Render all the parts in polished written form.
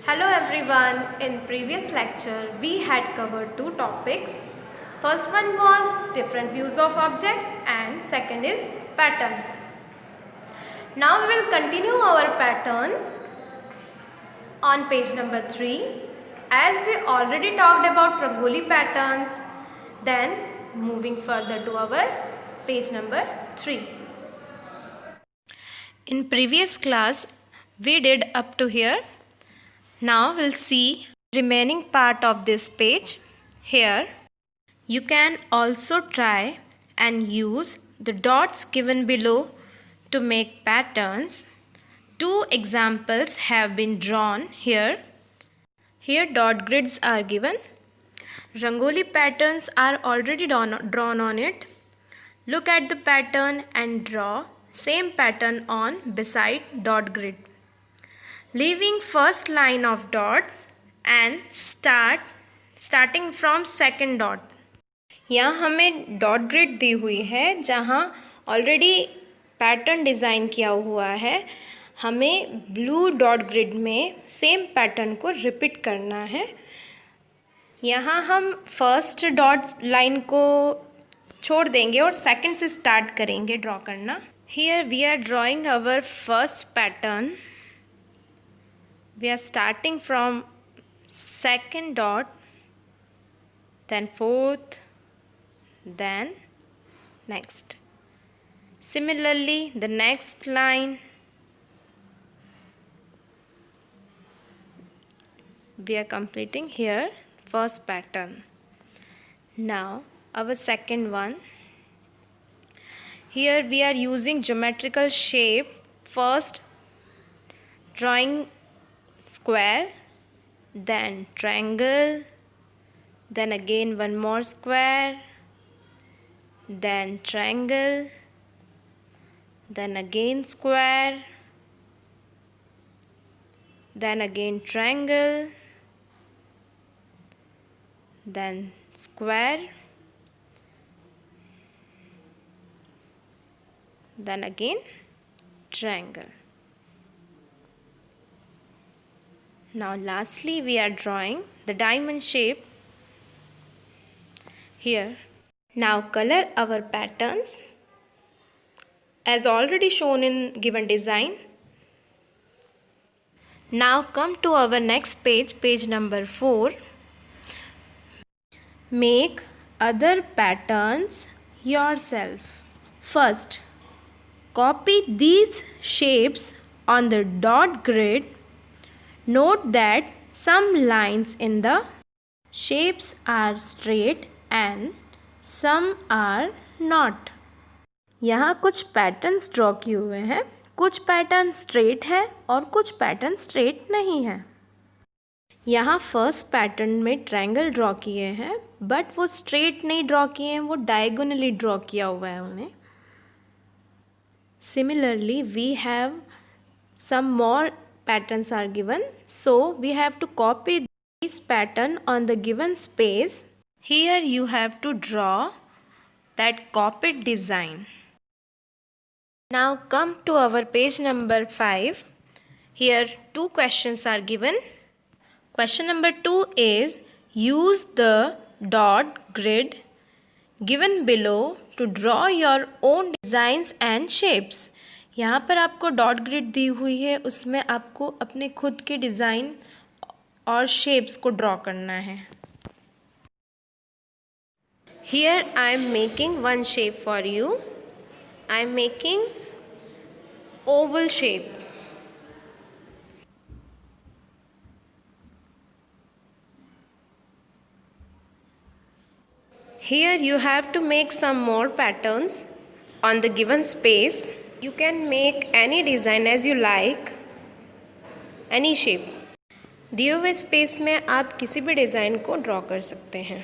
Hello everyone. In previous lecture we had covered two topics. First one was different views of object and second is pattern. Now we will continue our pattern on page number 3. As we already talked about Rangoli patterns, then moving further to our page number 3. In previous class we did up to here. Now we'll see remaining part of this page. Here you can also try and use the dots given below to make patterns. Two examples have been drawn here. Here dot grids are given. Rangoli patterns are already drawn on it. Look at the pattern and draw same pattern on beside dot grid. Leaving first line of dots and starting from second dot. यहाँ हमें dot grid दी हुई है जहाँ already pattern design किया हुआ है. हमें blue dot grid में सेम पैटर्न को रिपीट करना है. यहाँ हम फर्स्ट डॉट लाइन को छोड़ देंगे और सेकंड से स्टार्ट करेंगे ड्रॉ करना. Here we are drawing our first pattern. We are starting from second dot, then fourth, then next. Similarly, the next line we are completing here first pattern. Now our second one. Here we are using geometrical shape. First drawing square, then triangle, then again one more square, then triangle, then again square, then again triangle, then square, then again triangle. Now lastly we are drawing the diamond shape here. Now color our patterns as already shown in given design. Now come to our next page, page number 4. Make other patterns yourself. First, copy these shapes on the dot grid. Note that some lines in the shapes are straight and some are not. यहाँ कुछ patterns draw किए हुए हैं. कुछ pattern straight है और कुछ pattern straight नहीं है. यहाँ फर्स्ट पैटर्न में ट्रायंगल ड्रॉ किए हैं बट वो स्ट्रेट नहीं ड्रॉ किए हैं, वो डायगोनली ड्रॉ किया हुआ है उन्हें. Similarly, we have some more patterns are given, so we have to copy this pattern on the given space. Here you have to draw that copied design. Now come to our page number 5. Here two questions are given. Question number 2 is use the dot grid given below to draw your own designs and shapes. यहाँ पर आपको dot grid दी हुई है, उसमें आपको अपने खुद के डिज़ाइन और शेप्स को ड्रॉ करना है. Here I am making one shape for you. I am making oval shape. Here you have to make some more patterns on the given space. You can make any design as you like, any shape. दिए हुए space में आप किसी भी design को draw कर सकते हैं.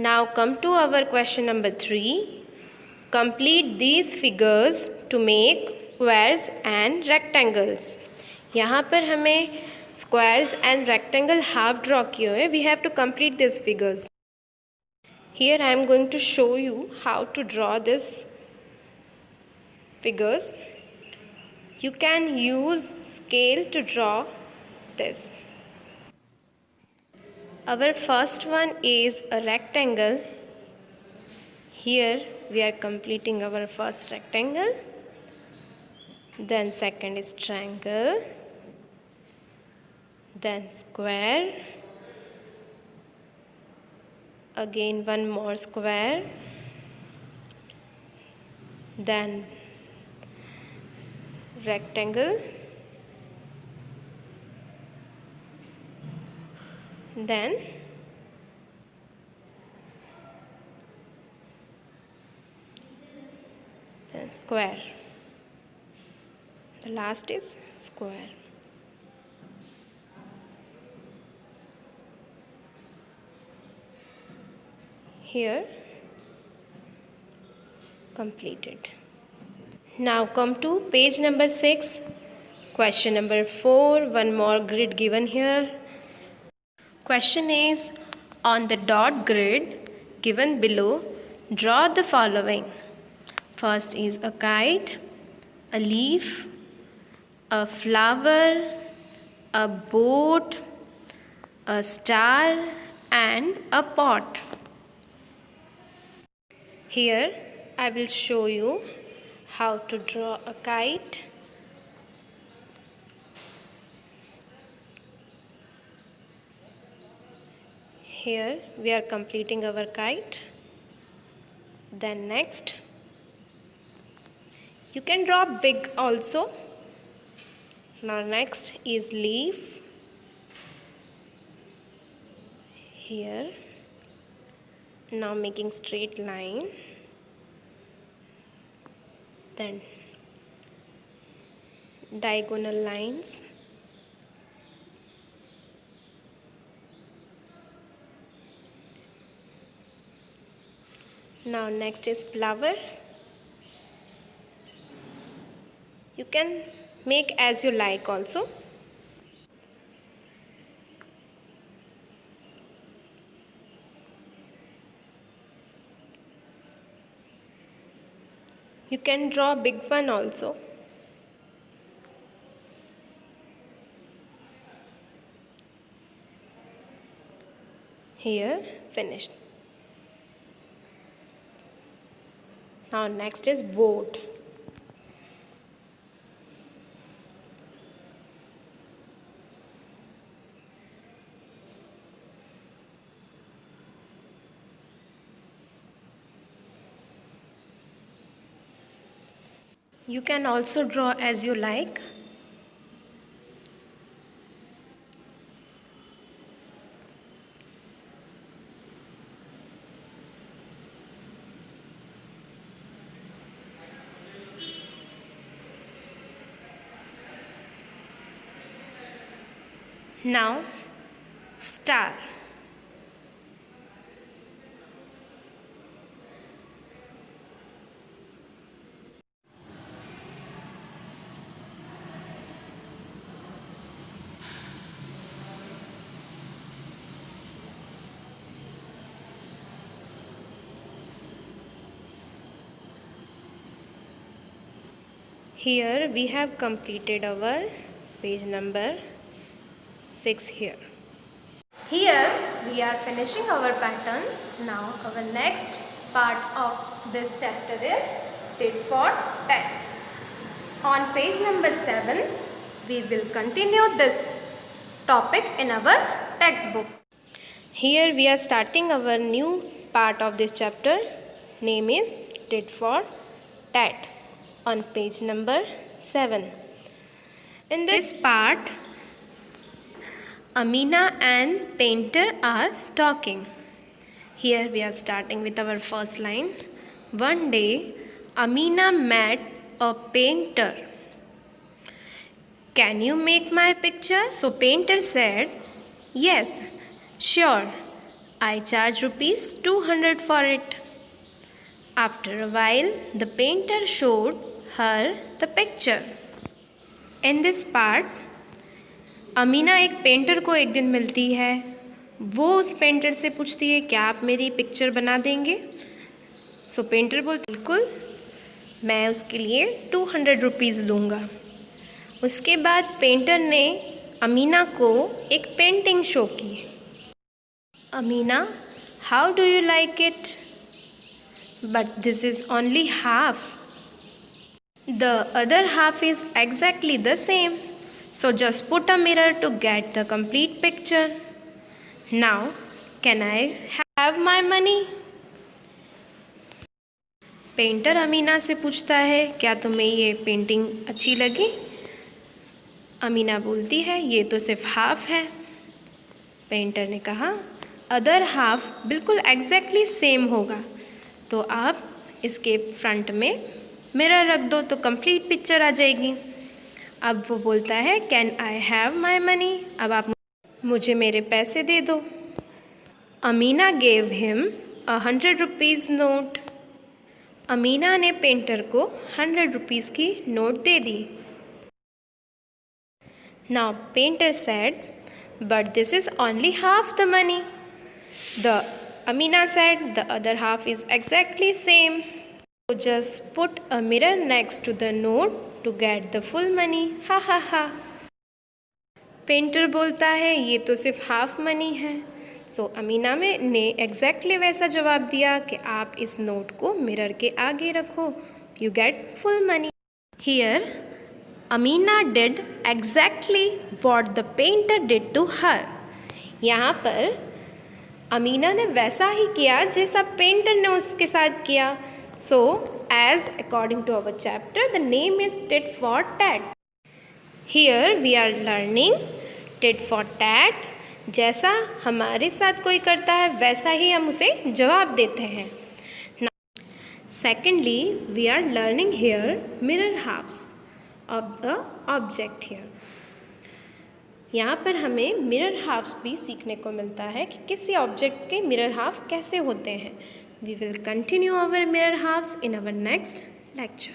Now come to our question number 3. Complete these figures to make squares and rectangles. यहाँ पर हमें squares and rectangle half draw किए हुए. We have to complete these figures. Here I am going to show you how to draw this figures. You can use scale to draw this. Our first one is a rectangle. Here we are completing our first rectangle. Then second is triangle. Then square. Again one more square. Then rectangle. Then square. The last is square. Here completed. Now come to page number 6. Question number 4. One more grid given here. Question is, on the dot grid given below, draw the following. First is a kite, a leaf, a flower, a boat, a star and a pot. Here I will show you how to draw a kite. Here we are completing our kite. Then next, you can draw big also. Now next is leaf. Here, now making straight line. Then diagonal lines. Now next is flower. You can make as you like also. You can draw big one also. Here finished. Now next is boat. You can also draw as you like. Now, star. Here we have completed our page number 6 here. Here we are finishing our pattern. Now our next part of this chapter is tit for tat. On page number 7 we will continue this topic in our textbook. Here we are starting our new part of this chapter. Name is tit for tat on page number 7. In this part, Amina and Painter are talking. Here we are starting with our first line. One day, Amina met a painter. Can you make my picture? So Painter said, yes, sure. I charge rupees 200 for it. After a while, the painter showed her the picture. In this part, Amina एक painter को एक दिन मिलती है. वो उस painter से पूछती है क्या आप मेरी पिक्चर बना देंगे. सो पेंटर बोलती बिल्कुल, मैं उसके लिए 200 रुपीज़ लूँगा. उसके बाद पेंटर ने अमीना को एक पेंटिंग शो की। Amina, how do you like it? But this is only half. The other half is exactly the same, so just put a mirror to get the complete picture. Now, can I have my money? Painter Amina से पूछता है, क्या तुम्हें ये painting अच्छी लगी? अमीना बोलती है, ये तो सिर्फ हाफ है। पेंटर ने कहा, अदर हाफ बिल्कुल एग्जैक्टली सेम होगा, तो आप इसके फ्रंट में मिरर रख दो तो कंप्लीट पिक्चर आ जाएगी। अब वो बोलता है, can I have my money? अब आप मुझे मेरे पैसे दे दो। Amina gave him 100 rupees note. Amina ने पेंटर को 100 रुपीज़ की note they the. Now painter said, but this is only half the money. The Amina said, the other half is exactly same, so just put a mirror next to the note to get the full money. हा हा हा। Painter बोलता है, ये तो सिर्फ half money है। सो अमीना ने एग्जैक्टली वैसा जवाब दिया कि आप इस नोट को मिरर के आगे रखो, you get full money. Here Amina did exactly what the painter did to her. यहाँ पर अमीना ने वैसा ही किया जैसा पेंटर ने उसके साथ किया। So, as according to our chapter, the name is tit for tat. Here we are learning tit for tat. जैसा हमारे साथ कोई करता है वैसा ही हम उसे जवाब देते हैं। Now, secondly, we are learning here mirror halves of the object here. यहाँ पर हमें मिरर हाफ्स भी सीखने को मिलता है कि किसी ऑब्जेक्ट के मिरर हाफ कैसे होते हैं। We will continue our mirror halves in our next lecture.